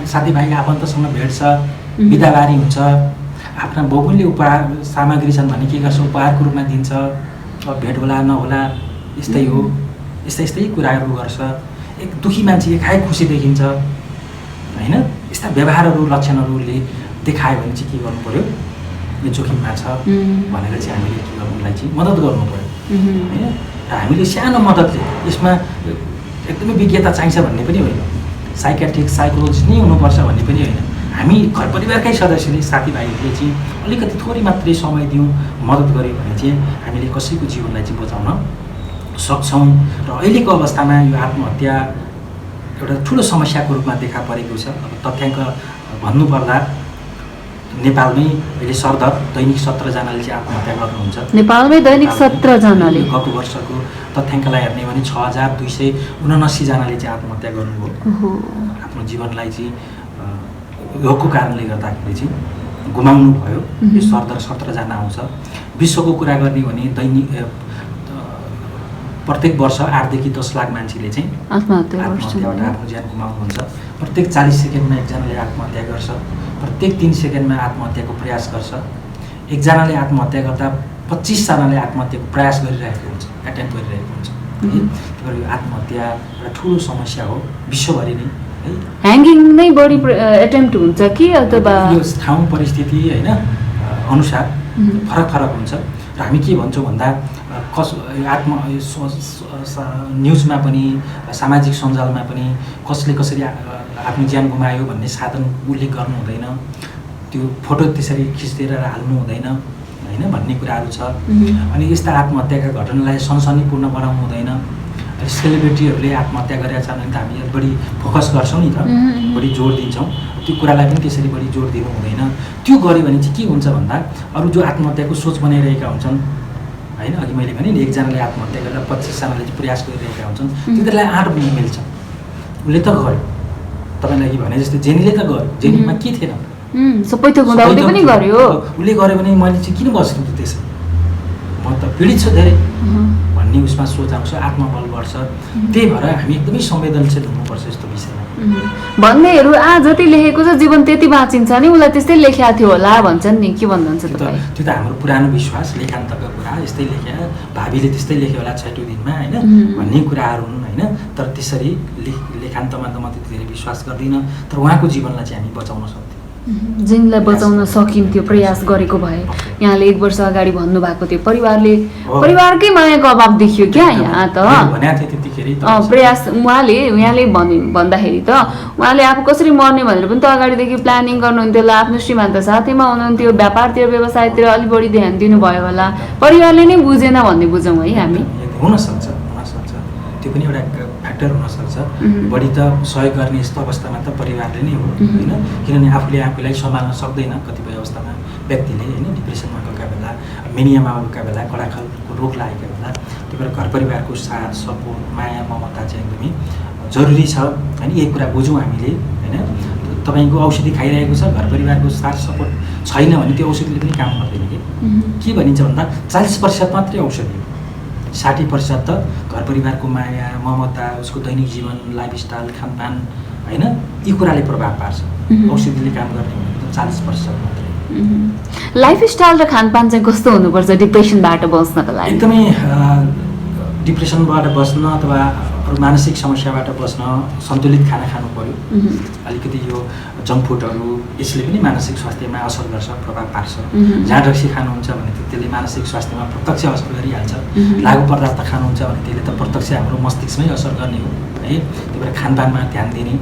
साथीभाइ आफन्तसँग भेट्छ, बिदाबारी हुन्छ, आफ्ना बहुमूल्य उपहार सामग्री छन् भने के गर्छ, उपहारको रूपमा दिन्छ। अब भेट होला नहोला यस्तै हो यस्ता यस्तै कुराहरू गर्छ, एक दुखी मान्छे एकाएक खुसी देखिन्छ होइन, यस्ता व्यवहारहरू लक्षणहरूले देखायो भने चाहिँ के गर्नु पऱ्यो, यो जोखिममा छ भनेर चाहिँ हामीले के गर्नुलाई चाहिँ मद्दत गर्नु पऱ्यो होइन। र हामीले सानो मद्दतले यसमा एकदमै विज्ञता चाहिन्छ भन्ने पनि होइन, साइकेट्रिक साइकोलोजिस्ट नै हुनुपर्छ भन्ने पनि होइन। हामी घर परिवारकै सदस्यले साथीभाइहरूले चाहिँ अलिकति थोरै मात्रै समय दिउँ, मद्दत गऱ्यो भने चाहिँ हामीले कसैको जीवनलाई चाहिँ बचाउन सक्छौँ। र अहिलेको अवस्थामा यो आत्महत्या एउटा ठुलो समस्याको रूपमा देखा परेको छ। अब तथ्याङ्क भन्नुपर्दा नेपालमै अहिले सरदर दैनिक 17 जनाले चाहिँ आत्महत्या गर्नुहुन्छ। नेपालमै दैनिक 17 जनाले? गएको वर्षको तथ्याङ्कलाई हेर्ने भने 6279 जनाले चाहिँ आत्महत्या गर्नुभयो। आफ्नो जीवनलाई चाहिँ योगको कारणले गर्दाखेरि चाहिँ गुमाउनु भयो। यो सरदर 17 जना आउँछ। विश्वको कुरा गर्ने भने दैनिक प्रत्येक वर्ष 8 देखि 10 लाख मान्छेले चाहिँ आत्महत्याबाट आफ्नो ज्यान गुमाउनुहुन्छ। प्रत्येक 40 सेकेन्डमा एकजनाले आत्महत्या गर्छ। प्रत्येक 3 सेकेन्डमा आत्महत्याको प्रयास गर्छ। एकजनाले आत्महत्या गर्दा 25 जनाले आत्महत्याको प्रयास गरिरहेको हुन्छ, एटेम्प गरिरहेको हुन्छ। त्यही भएर यो आत्महत्या एउटा ठुलो समस्या हो विश्वभरि नै है। ह्याङ्गिङ नै बढी एटेम्प्ट हुन्छ कि अथवा यो ठाउँ परिस्थिति होइन अनुसार फरक फरक हुन्छ। र हामी के भन्छौँ भन्दा न्युजमा पनि सामाजिक सञ्जालमा पनि कसले कसरी आफ्नो ज्यान गुमायो भन्ने साधन उल्लेख गर्नु हुँदैन, त्यो फोटो त्यसरी खिचेर हाल्नु हुँदैन होइन भन्ने कुराहरू छ। अनि यस्ता आत्महत्याका घटनालाई सनसनीपूर्ण बनाउनु हुँदैन। सेलिब्रिटीहरूले आत्महत्या गरेका छन् भने त हामी बढी फोकस गर्छौँ नि त, बढी जोड दिन्छौँ। त्यो कुरालाई पनि त्यसरी बढी जोड दिनु हुँदैन। त्यो गऱ्यो भने चाहिँ के हुन्छ भन्दा अरू जो आत्महत्याको सोच बनाइरहेका हुन्छन् होइन, अघि मैले भने नि एकजनाले आत्महत्या गरेर 25 जनाले चाहिँ प्रयास गरिरहेका हुन्छन्, तिनीहरूलाई आँट मिल्छ। उसले त गर्यो, तपाईँलाई अघि भने जस्तै जेनीले त गर्यो, जेनीमा के थिएन, सबै थोक हुँदा उसले पनि गर्यो। उसले गर्यो भने मैले चाहिँ किन बस्नु त त्यसरी, म त पीडित छु धेरै भन्ने उसमा सोच आउँछ, आत्मबल बढ्छ। त्यही भएर हामी एकदमै संवेदनशील हुनुपर्छ यस्तो विषयमा। भन्नेहरू जति लेखेको छ जीवन त्यति बाँचिन्छ नि, उसलाई त्यस्तै लेखेको थियो होला भन्छन् नि, के भन्नुहुन्छ तपाईँ? त्यो त हाम्रो पुरानो विश्वास, लेखान्तका कुरा यस्तै लेख्या, भावीले त्यस्तै लेख्यो होला 6औं दिनमा होइन भन्ने कुराहरू हुन् होइन। तर त्यसरी लेखान्तमा त म त्यति धेरै विश्वास गर्दिनँ। तर उहाँको जीवनलाई चाहिँ हामी बचाउन सक्थ्यौँ, जिनलाई बचाउन सकिन्थ्यो प्रयास गरेको भए। यहाँले 1 वर्ष अगाडि भन्नुभएको थियो परिवारकै मायाको अभाव देखियो क्या यहाँ त प्रयास। उहाँले भन्दाखेरि त उहाँले आफू कसरी मर्ने भनेर पनि त अगाडिदेखि प्लानिङ गर्नुहुन्थ्यो होला, आफ्नो श्रीमान्त साथैमा हुनुहुन्थ्यो, व्यापारतिर व्यवसायतिर अलि बढी ध्यान दिनुभयो होला, परिवारले नै बुझेन भन्ने बुझौँ है हामी। हुनसक्छ त्यो पनि एउटा फ्याक्टर हुनसक्छ। बढी त सहयोग गर्ने यस्तो अवस्थामा त परिवारले नै हो होइन, किनभने आफूलाई सम्हाल्न सक्दैन कतिपय अवस्थामा व्यक्तिले होइन। डिप्रेसनमा गएका बेला, मेनियामा गएका बेला, कडा खालको रोग लागेका बेला, त्यही भएर घर परिवारको साथ सपोर्ट माया ममता चाहिँ एकदमै जरुरी छ होइन। यही कुरा बुझौँ हामीले होइन। तपाईँको औषधि खाइरहेको छ, घर परिवारको साथ सपोर्ट छैन भने त्यो औषधिले पनि काम गर्दैन। के भनिन्छ भन्दा 40% मात्रै औषधि हो, 60% त घर परिवारको माया ममता, उसको दैनिक जीवन, लाइफस्टाइल, खानपान होइन, यी कुराले प्रभाव पार्छ। औषधिले काम गर्ने भनेको 40% मात्रै। लाइफस्टाइल र खानपान चाहिँ कस्तो हुनुपर्छ डिप्रेसनबाट बस्नको लागि? एकदमै डिप्रेसनबाट बस्न अथवा अरू मानसिक समस्याबाट बस्न सन्तुलित खाना खानु पर्यो। अलिकति यो जङ्क फुडहरू यसले पनि मानसिक स्वास्थ्यमा असर गर्छ, प्रभाव पार्छ। जहाँ रक्सी खानुहुन्छ भने त्यसले मानसिक स्वास्थ्यमा प्रत्यक्ष असर गरिहाल्छ। लागु पदार्थ खानुहुन्छ भने त्यसले त प्रत्यक्ष हाम्रो मस्तिष्कमै असर गर्ने हो है। त्यही भएर खानपानमा ध्यान दिने,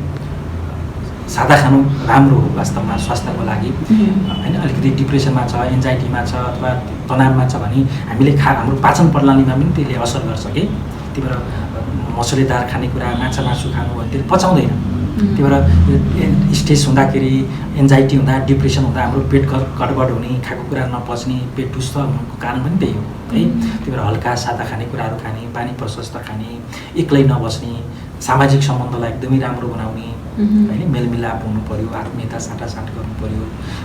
सादा खानु राम्रो हो वास्तवमा स्वास्थ्यको लागि होइन। अलिकति डिप्रेसनमा छ, एन्जाइटीमा छ अथवा तनावमा छ भने हामीले हाम्रो पाचन प्रणालीमा पनि त्यसले असर गर्छ कि। त्यही भएर मसलेदार खानेकुरा, माछा मासु खानु भने त्यसले पचाउँदैन। त्यही भएर स्ट्रेस हुँदाखेरि, एन्जाइटी हुँदा, डिप्रेसन हुँदा हाम्रो पेट गडबड हुने, खाएको कुरा नपच्ने, पेट दुष्ट हुनुको कारण पनि त्यही हो है। त्यही भएर हल्का सादा खानेकुराहरू खाने, पानी प्रशस्त खाने, एक्लै नबस्ने, सामाजिक सम्बन्धलाई एकदमै राम्रो बनाउने होइन। मेलमिलाप हुनु पर्यो, आत्मीयता साटासाट गर्नु पर्यो,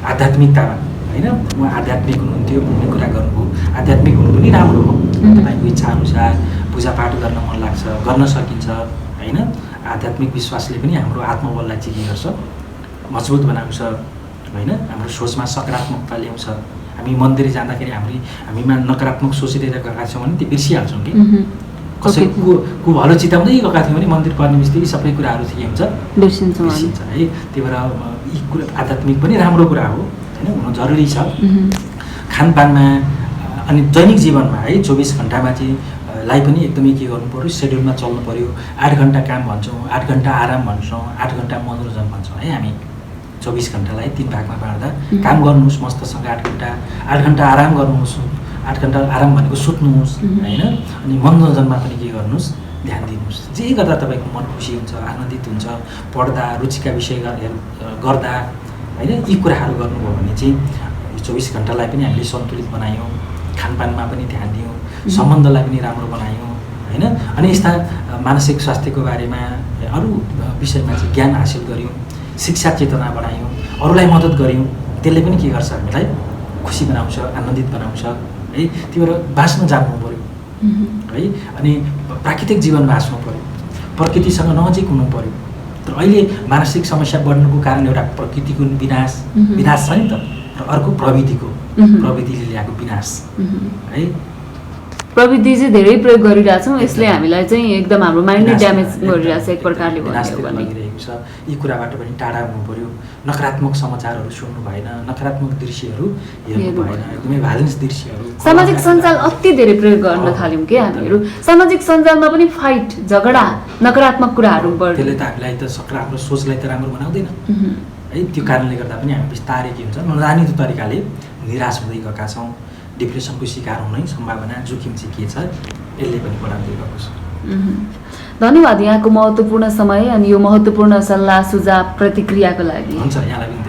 आध्यात्मिकतामा होइन। उहाँ आध्यात्मिक हुनुहुन्थ्यो भन्ने कुरा गर्नुभयो, आध्यात्मिक हुनु पनि राम्रो हो। तपाईँको इच्छाअनुसार पूजापाठ गर्न मन लाग्छ, गर्न सकिन्छ होइन। आध्यात्मिक विश्वासले पनि हाम्रो आत्मबललाई चाहिँ के गर्छ, मजबुत बनाउँछ होइन। हाम्रो सोचमा सकारात्मकता ल्याउँछ। हामी मन्दिर जाँदाखेरि हामीमा नकारात्मक सोचिरहेर गएका छौँ भने त्यो बिर्सिहाल्छौँ कि कसैको को भलो चिताउँदै गएका थियौँ भने मन्दिर पर्ने बिस्तारै सबै कुराहरू के हुन्छ बिर्सिन्छ है। त्यही भएर यी कुरा आध्यात्मिक पनि राम्रो कुरा हो होइन, हुनु जरुरी छ। खानपानमा अनि दैनिक जीवनमा है 24 घन्टामा चाहिँ लाई पनि एकदमै के गर्नु पऱ्यो, सेड्युलमा चल्नु पऱ्यो। 8 घन्टा काम भन्छौँ, 8 घन्टा आराम भन्छौँ, 8 घन्टा मनोरञ्जन भन्छौँ है। हामी 24 घन्टालाई 3 भागमा बाँड्दा काम गर्नुहोस् मस्तसँग 8 घन्टा आराम गर्नुहोस्, 8 घन्टा आराम भनेको सुत्नुहोस् होइन, अनि मनोरञ्जनमा पनि के गर्नुहोस्, ध्यान दिनुहोस्। जे गर्दा तपाईँको मन खुसी हुन्छ, आनन्दित हुन्छ, पढ्दा रुचिका विषय गर्दा होइन, यी कुराहरू गर्नुभयो भने चाहिँ 24 घन्टालाई पनि हामीले सन्तुलित बनायौँ, खानपानमा पनि ध्यान दियौँ, सम्बन्धलाई पनि राम्रो बनायौँ होइन। अनि यस्ता मानसिक स्वास्थ्यको बारेमा अरू विषयमा चाहिँ ज्ञान हासिल गऱ्यौँ, शिक्षा चेतना बढायौँ, अरूलाई मद्दत गऱ्यौँ, त्यसले पनि के गर्छ हामीलाई खुसी बनाउँछ, आनन्दित बनाउँछ है। त्यही भएर बाँच्न जान्नु पऱ्यो है, अनि प्राकृतिक जीवन बाँच्नु पऱ्यो, प्रकृतिसँग नजिक हुनु पऱ्यो। तर अहिले मानसिक समस्या बढ्नुको कारण एउटा प्रकृतिको विनाश छ नि त, र अर्को प्रविधिले ल्याएको विनाश है। प्रविधि चाहिँ धेरै प्रयोग गरिरहेछौँ, यसले हामीलाई चाहिँ एकदम हाम्रो माइन्डले ड्यामेज गरिरहेछ एक प्रकारले लागिरहेको छ। यी कुराबाट पनि टाढा हुनु पर्यो, नकारात्मक समाचारहरू सुन्नु भएन, नकारात्मक दृश्यहरू हेर्नु भएन, एकदमै भाइलेन्स दृश्यहरू। सामाजिक सञ्जाल अति धेरै प्रयोग गर्न थाल्यौँ कि हामीहरू, सामाजिक सञ्जालमा पनि फाइट झगडा नकारात्मक कुराहरू बढ्यो, त्यसले त हामीलाई त हाम्रो सोचलाई त राम्रो बनाउँदैन है। त्यो कारणले गर्दा पनि हामी बिस्तारै के हुन्छ, नजानिदो तरिकाले निराश हुँदै गएका छौँ, डिप्रेसनको शिकार हुने सम्भावना जोखिम चाहिँ के छ, यसले पनि बढाउँदै गएको छ। धन्यवाद यहाँको महत्त्वपूर्ण समय अनि यो महत्त्वपूर्ण सल्लाह सुझाव प्रतिक्रियाको लागि। हुन्छ, यहाँलाई पनि